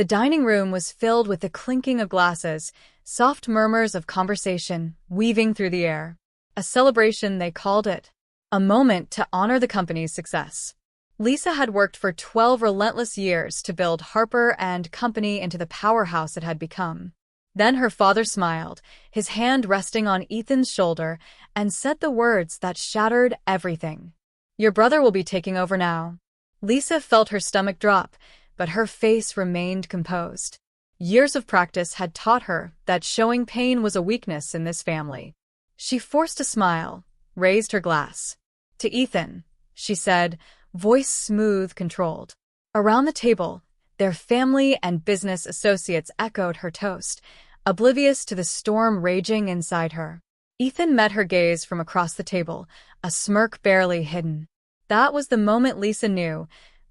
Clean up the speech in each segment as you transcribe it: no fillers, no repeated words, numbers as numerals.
The dining room was filled with the clinking of glasses, soft murmurs of conversation weaving through the air. A celebration, they called it. A moment to honor the company's success. Lisa had worked for 12 relentless years to build Harper and Company into the powerhouse it had become. Then her father smiled, his hand resting on Ethan's shoulder, and said the words that shattered everything. "Your brother will be taking over now." Lisa felt her stomach drop, but her face remained composed. Years of practice had taught her that showing pain was a weakness in this family. She forced a smile, raised her glass. "To Ethan," she said, voice smooth, controlled. Around the table, their family and business associates echoed her toast, oblivious to the storm raging inside her. Ethan met her gaze from across the table, a smirk barely hidden. That was the moment Lisa knew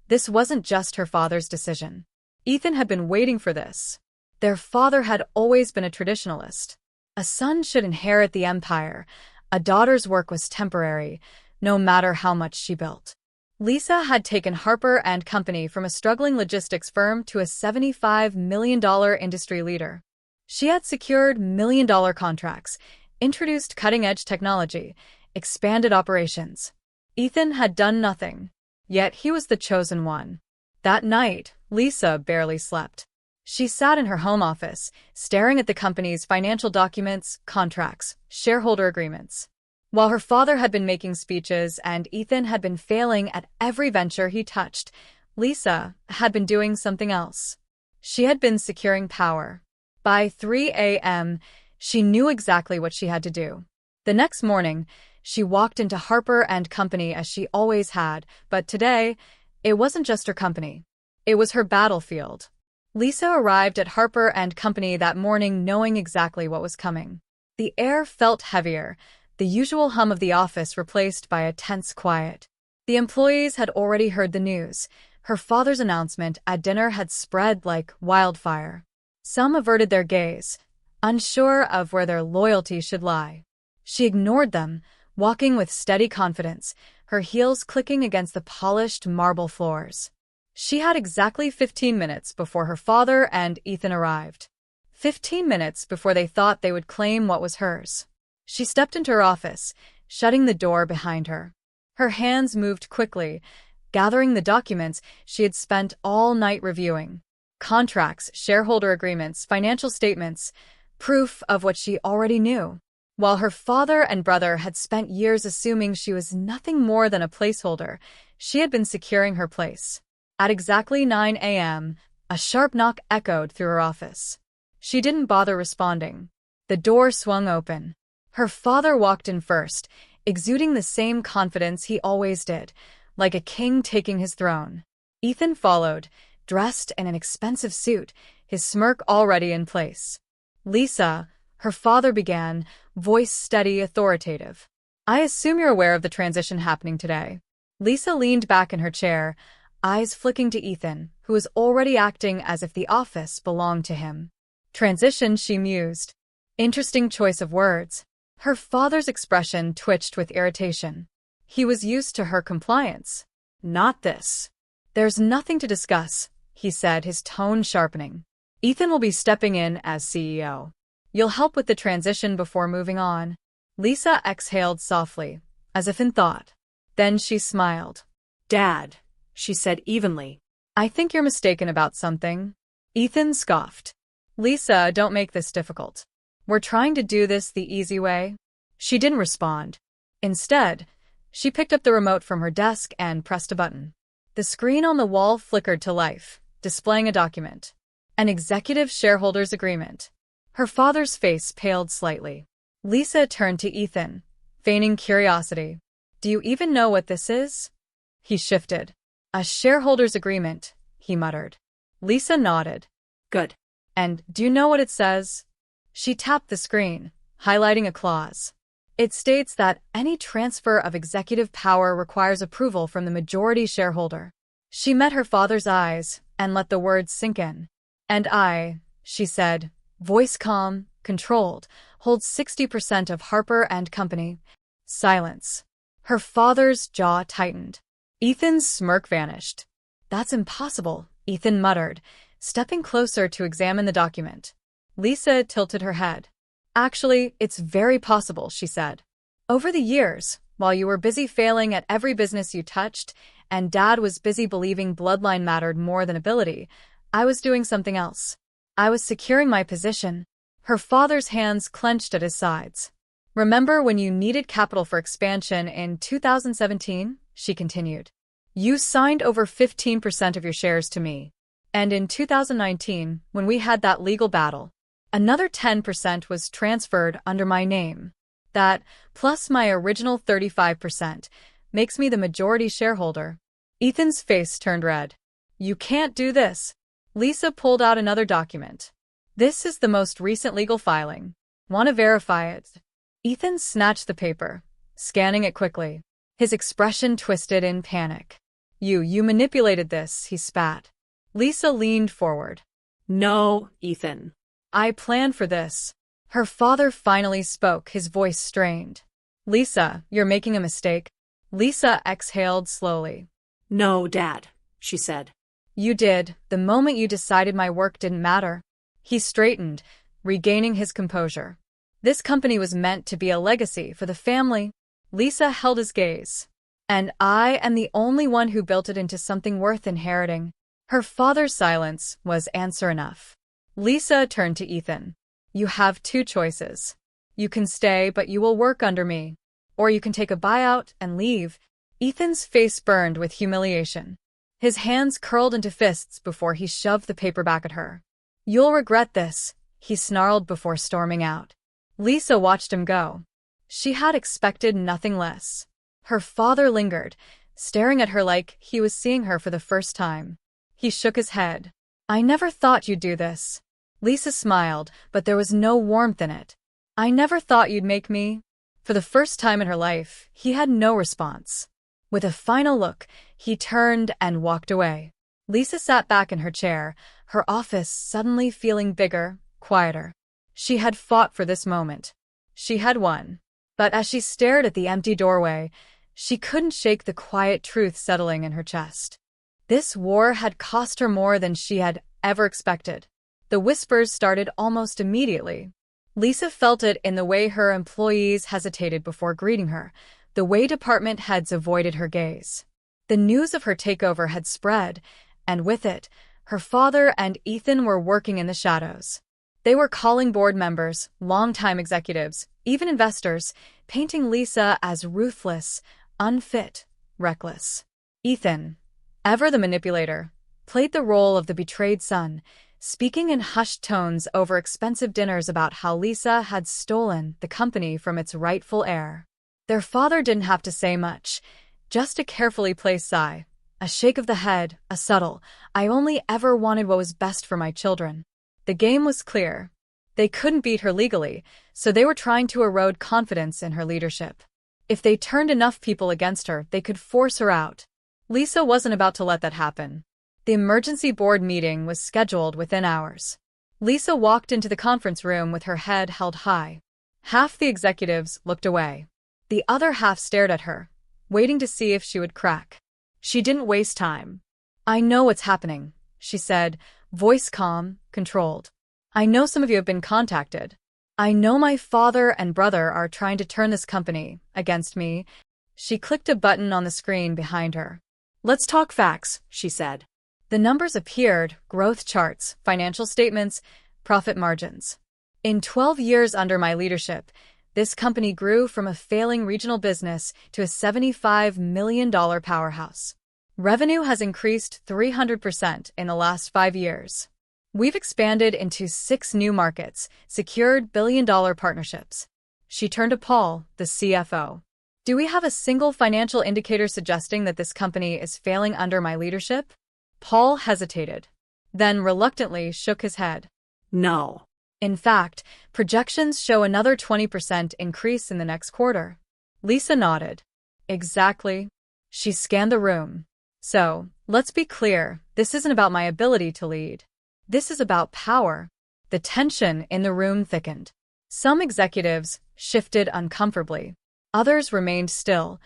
this wasn't just her father's decision. Ethan had been waiting for this. Their father had always been a traditionalist. A son should inherit the empire. A daughter's work was temporary, no matter how much she built. Lisa had taken Harper and Company from a struggling logistics firm to a $75 million industry leader. She had secured million-dollar contracts, introduced cutting-edge technology, expanded operations. Ethan had done nothing, yet he was the chosen one. That night, Lisa barely slept. She sat in her home office, staring at the company's financial documents, contracts, shareholder agreements. While her father had been making speeches and Ethan had been failing at every venture he touched, Lisa had been doing something else. She had been securing power. By 3 a.m., she knew exactly what she had to do. The next morning, she walked into Harper and Company as she always had, but today, it wasn't just her company. It was her battlefield. Lisa arrived at Harper and Company that morning knowing exactly what was coming. The air felt heavier, the usual hum of the office replaced by a tense quiet. The employees had already heard the news. Her father's announcement at dinner had spread like wildfire. Some averted their gaze, unsure of where their loyalty should lie. She ignored them, walking with steady confidence, her heels clicking against the polished marble floors. She had exactly 15 minutes before her father and Ethan arrived. 15 minutes before they thought they would claim what was hers. She stepped into her office, shutting the door behind her. Her hands moved quickly, gathering the documents she had spent all night reviewing. Contracts, shareholder agreements, financial statements, proof of what she already knew. While her father and brother had spent years assuming she was nothing more than a placeholder, she had been securing her place. At exactly 9 a.m., a sharp knock echoed through her office. She didn't bother responding. The door swung open. Her father walked in first, exuding the same confidence he always did, like a king taking his throne. Ethan followed, dressed in an expensive suit, his smirk already in place. "Lisa," her father began, voice steady, authoritative. "I assume you're aware of the transition happening today." Lisa leaned back in her chair, eyes flicking to Ethan, who was already acting as if the office belonged to him. "Transition," she mused. Interesting choice of words. Her father's expression twitched with irritation. He was used to her compliance. Not this. "There's nothing to discuss," he said, his tone sharpening. "Ethan will be stepping in as CEO. You'll help with the transition before moving on." Lisa exhaled softly, as if in thought. Then she smiled. "Dad," she said evenly, "I think you're mistaken about something." Ethan scoffed. "Lisa, don't make this difficult. We're trying to do this the easy way." She didn't respond. Instead, she picked up the remote from her desk and pressed a button. The screen on the wall flickered to life, displaying a document. An executive shareholders agreement. Her father's face paled slightly. Lisa turned to Ethan, feigning curiosity. "Do you even know what this is?" He shifted. "A shareholders agreement," he muttered. Lisa nodded. "Good. And do you know what it says?" She tapped the screen, highlighting a clause. "It states that any transfer of executive power requires approval from the majority shareholder." She met her father's eyes and let the words sink in. "And I," she said, voice calm, controlled, "hold 60% of Harper and Company." Silence. Her father's jaw tightened. Ethan's smirk vanished. "That's impossible," Ethan muttered, stepping closer to examine the document. Lisa tilted her head. Actually, it's very possible, she said. Over the years, while you were busy failing at every business you touched, and Dad was busy believing bloodline mattered more than ability, I was doing something else. I was securing my position. Her father's hands clenched at his sides. Remember when you needed capital for expansion in 2017? She continued. You signed over 15% of your shares to me. And in 2019, when we had that legal battle, another 10% was transferred under my name. That, plus my original 35%, makes me the majority shareholder. Ethan's face turned red. You can't do this. Lisa pulled out another document. This is the most recent legal filing. Want to verify it? Ethan snatched the paper, scanning it quickly. His expression twisted in panic. You manipulated this, he spat. Lisa leaned forward. No, Ethan. I planned for this. Her father finally spoke, his voice strained. Lisa, you're making a mistake. Lisa exhaled slowly. No, Dad, she said. You did, the moment you decided my work didn't matter. He straightened, regaining his composure. This company was meant to be a legacy for the family. Lisa held his gaze. And I am the only one who built it into something worth inheriting. Her father's silence was answer enough. Lisa turned to Ethan. You have two choices. You can stay, but you will work under me. Or you can take a buyout and leave. Ethan's face burned with humiliation. His hands curled into fists before he shoved the paper back at her. You'll regret this, he snarled before storming out. Lisa watched him go. She had expected nothing less. Her father lingered, staring at her like he was seeing her for the first time. He shook his head. I never thought you'd do this. Lisa smiled, but there was no warmth in it. I never thought you'd make me. For the first time in her life, he had no response. With a final look, he turned and walked away. Lisa sat back in her chair, her office suddenly feeling bigger, quieter. She had fought for this moment. She had won. But as she stared at the empty doorway, she couldn't shake the quiet truth settling in her chest. This war had cost her more than she had ever expected. The whispers started almost immediately. Lisa felt it in the way her employees hesitated before greeting her, the way department heads avoided her gaze. The news of her takeover had spread, and with it, her father and Ethan were working in the shadows. They were calling board members, longtime executives, even investors, painting Lisa as ruthless, unfit, reckless. Ethan, ever the manipulator, played the role of the betrayed son, speaking in hushed tones over expensive dinners about how Lisa had stolen the company from its rightful heir. Their father didn't have to say much, just a carefully placed sigh, a shake of the head, a subtle, I only ever wanted what was best for my children. The game was clear. They couldn't beat her legally, so they were trying to erode confidence in her leadership. If they turned enough people against her, they could force her out. Lisa wasn't about to let that happen. The emergency board meeting was scheduled within hours. Lisa walked into the conference room with her head held high. Half the executives looked away. The other half stared at her, waiting to see if she would crack. She didn't waste time. I know what's happening, she said, voice calm, controlled. I know some of you have been contacted. I know my father and brother are trying to turn this company against me. She clicked a button on the screen behind her. Let's talk facts, she said. The numbers appeared, growth charts, financial statements, profit margins. In 12 years under my leadership, this company grew from a failing regional business to a $75 million powerhouse. Revenue has increased 300% in the last 5 years. We've expanded into 6 new markets, secured billion-dollar partnerships. She turned to Paul, the CFO. Do we have a single financial indicator suggesting that this company is failing under my leadership? Paul hesitated, then reluctantly shook his head. No. In fact, projections show another 20% increase in the next quarter. Lisa nodded. Exactly. She scanned the room. So, let's be clear, this isn't about my ability to lead. This is about power. The tension in the room thickened. Some executives shifted uncomfortably. Others remained still,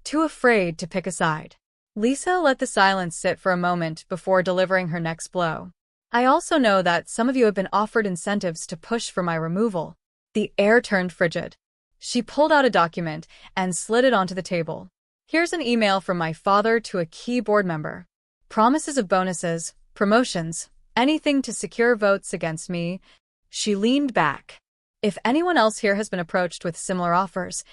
too afraid to pick a side. Lisa let the silence sit for a moment before delivering her next blow. I also know that some of you have been offered incentives to push for my removal. The air turned frigid. She pulled out a document and slid it onto the table. Here's an email from my father to a key board member. Promises of bonuses, promotions, anything to secure votes against me. She leaned back. If anyone else here has been approached with similar offers,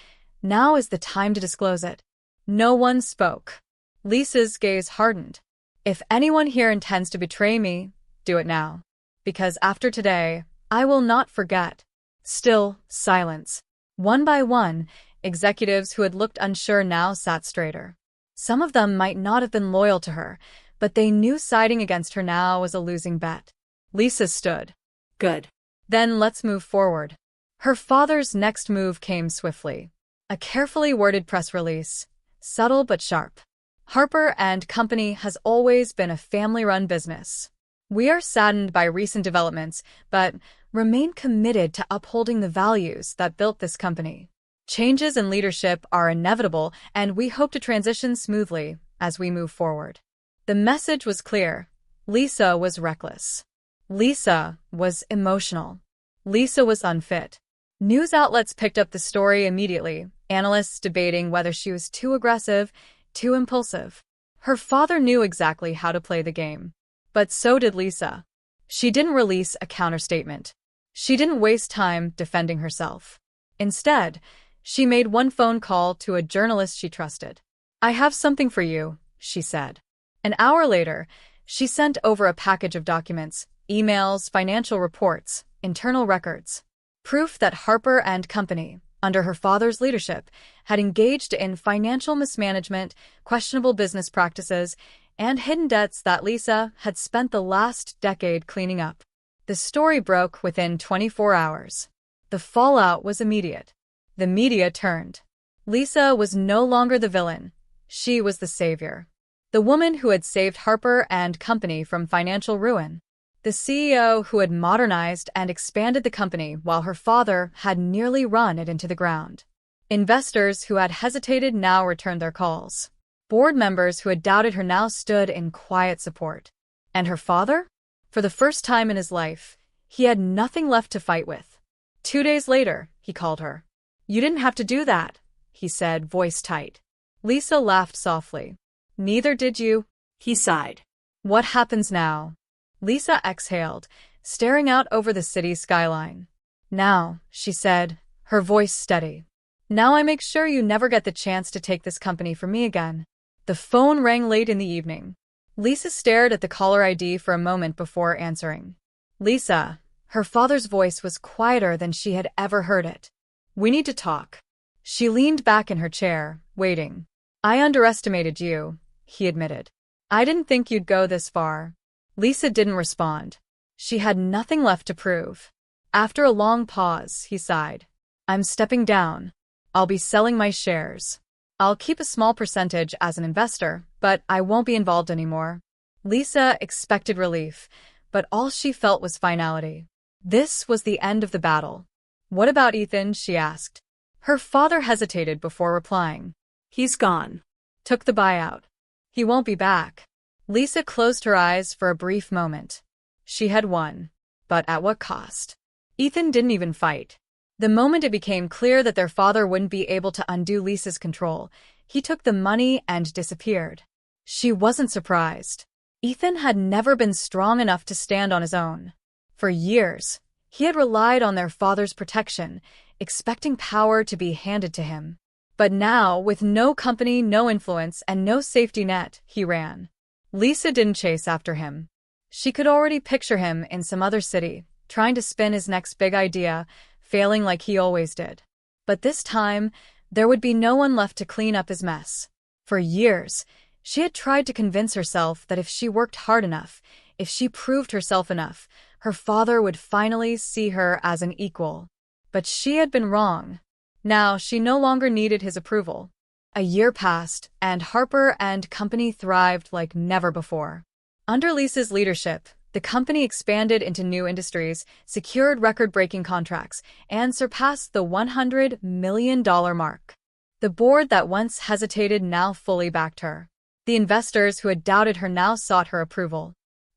now is the time to disclose it. No one spoke. Lisa's gaze hardened. If anyone here intends to betray me, do it now. Because after today, I will not forget. Still, silence. One by one, executives who had looked unsure now sat straighter. Some of them might not have been loyal to her, but they knew siding against her now was a losing bet. Lisa stood. Good. Then let's move forward. Her father's next move came swiftly. A carefully worded press release, subtle but sharp. Harper & Company has always been a family-run business. We are saddened by recent developments, but remain committed to upholding the values that built this company. Changes in leadership are inevitable, and we hope to transition smoothly as we move forward. The message was clear. Lisa was reckless. Lisa was emotional. Lisa was unfit. News outlets picked up the story immediately, analysts debating whether she was too aggressive, too impulsive. Her father knew exactly how to play the game. But so did Lisa. She didn't release a counterstatement. She didn't waste time defending herself. Instead, she made one phone call to a journalist she trusted. I have something for you, she said. An hour later, she sent over a package of documents, emails, financial reports, internal records. Proof that Harper & Company, under her father's leadership, had engaged in financial mismanagement, questionable business practices, and hidden debts that Lisa had spent the last decade cleaning up. The story broke within 24 hours. The fallout was immediate. The media turned. Lisa was no longer the villain. She was the savior. The woman who had saved Harper & Company from financial ruin. The CEO who had modernized and expanded the company while her father had nearly run it into the ground. Investors who had hesitated now returned their calls. Board members who had doubted her now stood in quiet support. And her father? For the first time in his life, he had nothing left to fight with. 2 days later, he called her. You didn't have to do that, he said, voice tight. Lisa laughed softly. Neither did you. He sighed. What happens now? Lisa exhaled, staring out over the city skyline. Now, she said, her voice steady. Now I make sure you never get the chance to take this company from me again. The phone rang late in the evening. Lisa stared at the caller ID for a moment before answering. Lisa, her father's voice was quieter than she had ever heard it. We need to talk. She leaned back in her chair, waiting. I underestimated you, he admitted. I didn't think you'd go this far. Lisa didn't respond. She had nothing left to prove. After a long pause, he sighed. I'm stepping down. I'll be selling my shares. I'll keep a small percentage as an investor, but I won't be involved anymore. Lisa expected relief, but all she felt was finality. This was the end of the battle. What about Ethan? She asked. Her father hesitated before replying. He's gone. Took the buyout. He won't be back. Lisa closed her eyes for a brief moment. She had won. But at what cost? Ethan didn't even fight. The moment it became clear that their father wouldn't be able to undo Lisa's control, he took the money and disappeared. She wasn't surprised. Ethan had never been strong enough to stand on his own. For years, he had relied on their father's protection, expecting power to be handed to him. But now, with no company, no influence, and no safety net, he ran. Lisa didn't chase after him. She could already picture him in some other city, trying to spin his next big idea, failing like he always did. But this time, there would be no one left to clean up his mess. For years, she had tried to convince herself that if she worked hard enough, if she proved herself enough, her father would finally see her as an equal. But she had been wrong. Now she no longer needed his approval. A year passed, and Harper & Company thrived like never before. Under Lisa's leadership, the company expanded into new industries, secured record-breaking contracts, and surpassed the $100 million mark. The board that once hesitated now fully backed her. The investors who had doubted her now sought her approval.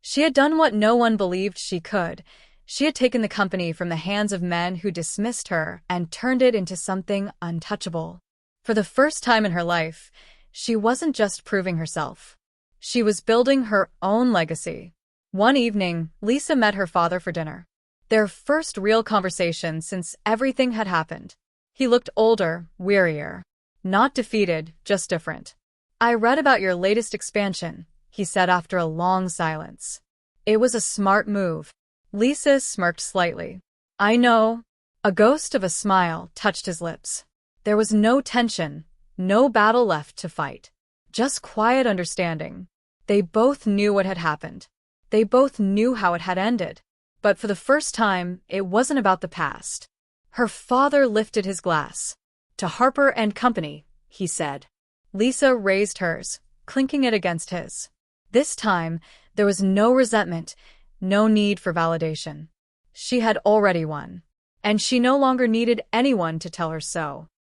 She had done what no one believed she could. She had taken the company from the hands of men who dismissed her and turned it into something untouchable. For the first time in her life, she wasn't just proving herself. She was building her own legacy. One evening, Lisa met her father for dinner. Their first real conversation since everything had happened. He looked older, wearier. Not defeated, just different. "I read about your latest expansion," he said after a long silence. "It was a smart move." Lisa smirked slightly. "I know." A ghost of a smile touched his lips. There was no tension, no battle left to fight. Just quiet understanding. They both knew what had happened. They both knew how it had ended. But for the first time, it wasn't about the past. Her father lifted his glass. "To Harper and Company," he said. Lisa raised hers, clinking it against his. This time, there was no resentment, no need for validation. She had already won. And she no longer needed anyone to tell her so.